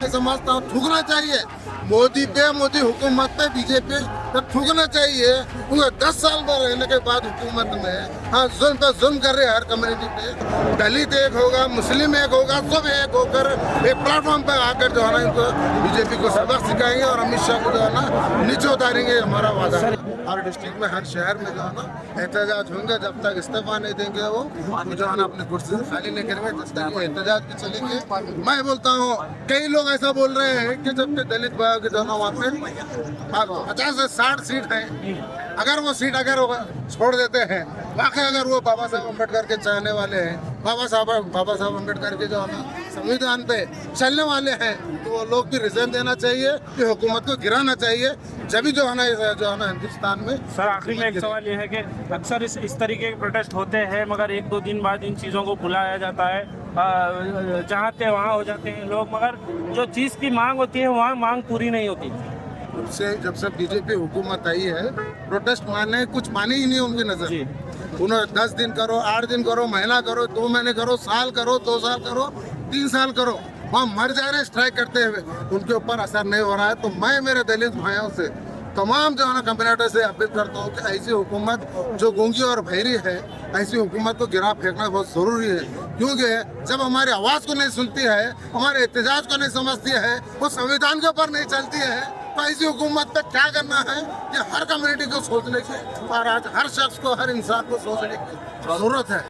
समझता हूँ थूकना चाहिए मोदी पे, मोदी हुकूमत पे, बीजेपी पे थूकना चाहिए। उनका 10 साल में रहने के बाद हुकूमत में हाँ जुल्म पे जुल्म कर रहे हैं हर कम्युनिटी पे। दलित एक होगा, मुस्लिम एक होगा, सब एक होकर एक प्लेटफॉर्म पे आकर जो है ना इनको बीजेपी को सबक सिखाएंगे और अमित शाह को जो है ना नीचे उतारेंगे। हमारा वादा है हर डिस्ट्रिक्ट में, हर शहर में जो है ना एहतजाज होंगे। जब तक इस्तीफा नहीं देंगे वो जो है ना अपनी कुर्सी से खाली नहीं करेंगे तब तक वो एहतजाज भी चलेंगे। मैं बोलता हूँ कई लोग ऐसा बोल रहे हैं कि जब तक दलित भाग जो है ना वहाँ पे 50 से 60 सीट है, अगर वो सीट अगर वो छोड़ देते हैं, वाकई अगर वो बाबा साहब अम्बेडकर के चाहने वाले हैं, बाबा साहब अम्बेडकर के जो है ना संविधान पे चलने वाले हैं, तो वो लोग भी रिजाइन देना चाहिए कि हुकूमत को गिराना चाहिए। जब भी जो है ना हिंदुस्तान में। सर आखिरी में एक सवाल ये है कि अक्सर इस तरीके के प्रोटेस्ट होते हैं, मगर 1-2 दिन बाद इन चीज़ों को भुलाया जाता है, जहाँ थे वहाँ हो जाते हैं लोग, मगर जो चीज़ की मांग होती है वहाँ मांग पूरी नहीं होती। जब से बीजेपी हुकूमत आई है प्रोटेस्ट माने कुछ माने ही नहीं उनकी नजर। उन्हें 10 दिन करो, 8 दिन करो, महीना करो, 2 महीने करो, साल करो, 2 साल करो, 3 साल करो, वहाँ मर जा रहे हैं स्ट्राइक करते हुए, उनके ऊपर असर नहीं हो रहा है। तो मैं मेरे दलित भाइयों से तमाम जो है ना कम्युनिटी से अपील करता हूँ कि ऐसी हुकूमत जो गूंगी और बहरी है, ऐसी हुकूमत को गिरा फेंकना बहुत ज़रूरी है। क्योंकि जब हमारी आवाज़ को नहीं सुनती है, हमारे एहतजाज को नहीं समझती है, वो संविधान के ऊपर नहीं चलती है, तो ऐसी हुकूमत पे क्या करना है ये हर कम्युनिटी को सोचने की और आज हर शख्स को, हर इंसान को सोचने की जरूरत है।